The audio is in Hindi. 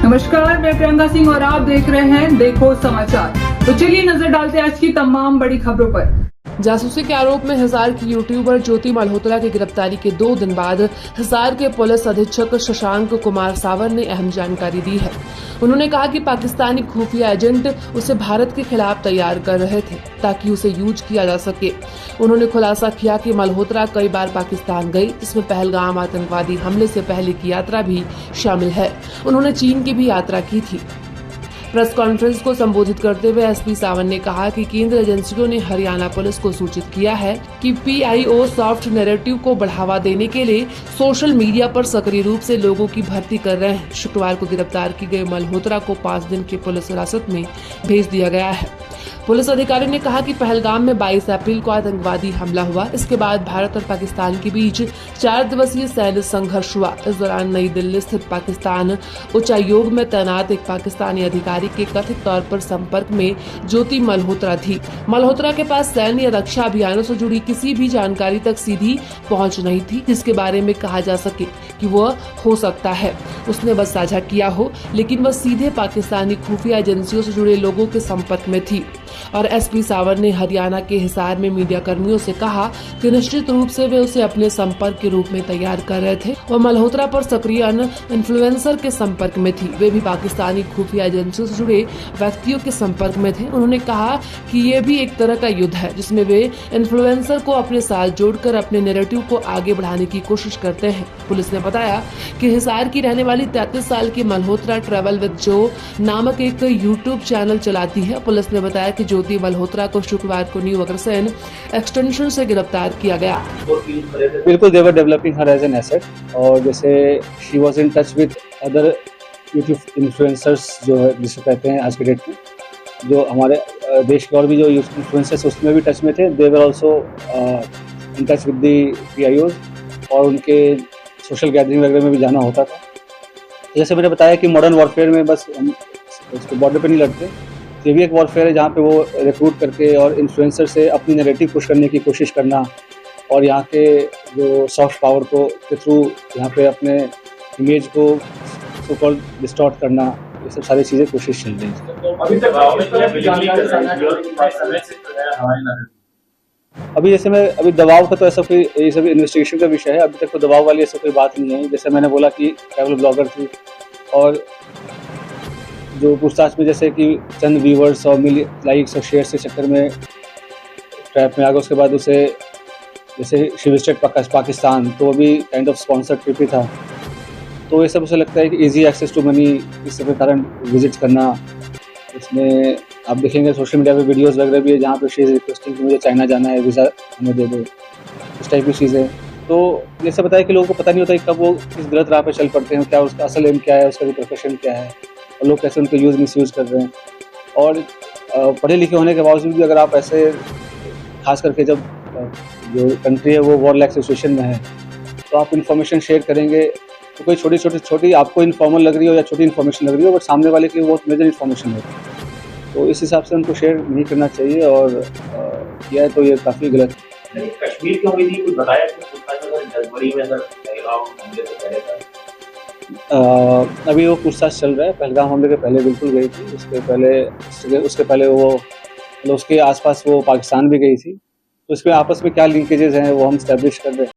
नमस्कार, मैं प्रियंका सिंह और आप देख रहे हैं देखो समाचार। तो चलिए नजर डालते हैं आज की तमाम बड़ी खबरों पर। जासूसी के आरोप में हिसार की यूट्यूबर ज्योति मल्होत्रा की गिरफ्तारी के 2 दिन बाद हिसार के पुलिस अधीक्षक शशांक कुमार सावर ने अहम जानकारी दी है। उन्होंने कहा कि पाकिस्तानी खुफिया एजेंट उसे भारत के खिलाफ तैयार कर रहे थे ताकि उसे यूज किया जा सके। उन्होंने खुलासा किया कि मल्होत्रा कई बार पाकिस्तान गई, जिसमें पहलगाम आतंकवादी हमले से पहले की यात्रा भी शामिल है। उन्होंने चीन की भी यात्रा की थी। प्रेस कॉन्फ्रेंस को संबोधित करते हुए एसपी सावन ने कहा कि केंद्र एजेंसियों ने हरियाणा पुलिस को सूचित किया है कि पीआईओ सॉफ्ट नैरेटिव को बढ़ावा देने के लिए सोशल मीडिया पर सक्रिय रूप से लोगों की भर्ती कर रहे हैं। शुक्रवार को गिरफ्तार की गई मल्होत्रा को 5 दिन की पुलिस हिरासत में भेज दिया गया है। पुलिस अधिकारी ने कहा कि पहलगाम में 22 अप्रैल को आतंकवादी हमला हुआ। इसके बाद भारत और पाकिस्तान के बीच 4 दिवसीय सैन्य संघर्ष हुआ। इस दौरान नई दिल्ली स्थित पाकिस्तान उच्चायोग में तैनात एक पाकिस्तानी अधिकारी के कथित तौर पर संपर्क में ज्योति मल्होत्रा थी। मल्होत्रा के पास सैन्य रक्षा अभियानों से जुड़ी किसी भी जानकारी तक सीधी पहुंच नहीं थी, जिसके बारे में कहा जा सके कि वह हो सकता है उसने बस साझा किया हो, लेकिन वह सीधे पाकिस्तानी खुफिया एजेंसियों से जुड़े लोगों के संपर्क में थी। और एसपी सावर ने हरियाणा के हिसार में मीडिया कर्मियों से कहा कि निश्चित रूप से वे उसे अपने संपर्क के रूप में तैयार कर रहे थे। वह मल्होत्रा पर सक्रिय इन्फ्लुएंसर के संपर्क में थी। वे भी पाकिस्तानी खुफिया एजेंसियों से जुड़े व्यक्तियों के संपर्क में थे। उन्होंने कहा कि ये भी एक तरह का युद्ध है जिसमें वे इन्फ्लुएंसर को अपने साथ जोड़कर अपने नैरेटिव को आगे बढ़ाने की कोशिश करते हैं। पुलिस ने बताया कि हिसार की रहने वाली 33 साल की मल्होत्रा ट्रैवल विद जो नामक एक यूट्यूब चैनल चलाती है। पुलिस ने बताया कि ज्योति मल्होत्रा को शुक्रवार को न्यू अग्रसेन एक्सटेंशन से गिरफ्तार किया गया। बिल्कुल, they were developing her as an asset. और जैसे she was in touch with other YouTube influencers जो है जिसे कहते हैं आज के डेट में, जो हमारे देश के और भी जो इन्फ्लुएंसर्स उसमें भी टच में थे। They were also in touch with the PIOs और उनके सोशल गैदरिंग वगैरह में भी जाना होता था। जैसे मैंने बताया कि मॉडर्न वॉरफेयर में बस हम उसको बॉर्डर पे नहीं लड़ते, ये भी एक वॉरफेयर है जहाँ पे वो रिक्रूट करके और इन्फ्लुएंसर से अपनी नैरेटिव पुश करने की कोशिश करना और यहाँ के जो सॉफ्ट पावर को के थ्रू यहाँ पे अपने इमेज को सो कॉल्ड डिस्टॉर्ट करना, ये सब सारी चीज़ें कोशिश चल रही है। अभी जैसे मैं अभी दबाव का तो ऐसा कोई, ये सब इन्वेस्टिगेशन का विषय है। अभी तक तो दबाव वाली ऐसा कोई बात नहीं है। जैसे मैंने बोला कि ट्रैवल ब्लॉगर थी और जो पूछताछ में जैसे कि चंद व्यूवर्स और लाइक्स और शेयर के चक्कर में ट्रैप में आ गया। उसके बाद उसे जैसे शी विजिटेड पाकिस्तान, तो वो भी काइंड ऑफ स्पॉन्सर्ड ट्रिप ही था। तो ये सब उसे लगता है कि इजी एक्सेस टू मनी इस सब के कारण विजिट करना। इसमें आप देखेंगे सोशल मीडिया पे वीडियोस वगैरह भी है जहाँ पे शी इज़ रिक्वेस्टिंग कि मुझे चाइना जाना है, वीज़ा हमें दे दो, इस टाइप की चीज़ें। तो ये सब बताया कि लोगों को पता नहीं होता कि कब वो किस गलत राह पे चल पड़ते हैं, क्या उसका असल एम क्या है, उसका प्रोफेशन क्या है और लोग कैसे उनको मिसयूज़ कर रहे हैं। और पढ़े लिखे होने के बावजूद भी अगर आप ऐसे, खास करके जब जो कंट्री है वो वॉर लाइक सिचुएशन में है, तो आप इन्फॉर्मेशन शेयर करेंगे तो कोई छोटी आपको इन्फॉर्मल लग रही हो या छोटी इन्फॉर्मेशन लग रही हो, बट सामने वाले की वो मेजर इन्फॉर्मेशन होती है। तो इस हिसाब से उनको शेयर नहीं करना चाहिए और किया है तो ये काफ़ी गलत है। कश्मीर की हुई थी, कुछ बताया जनवरी में पहलगाम हमले से पहले अभी वो पूछताछ चल रहा है। पहलगाम हमले के पहले बिल्कुल गई थी, उसके पहले वो मतलब उसके आसपास वो पाकिस्तान भी गई थी। तो इसमें आपस में क्या लिंकेजेस हैं वो हम स्टैब्लिश कर रहे हैं।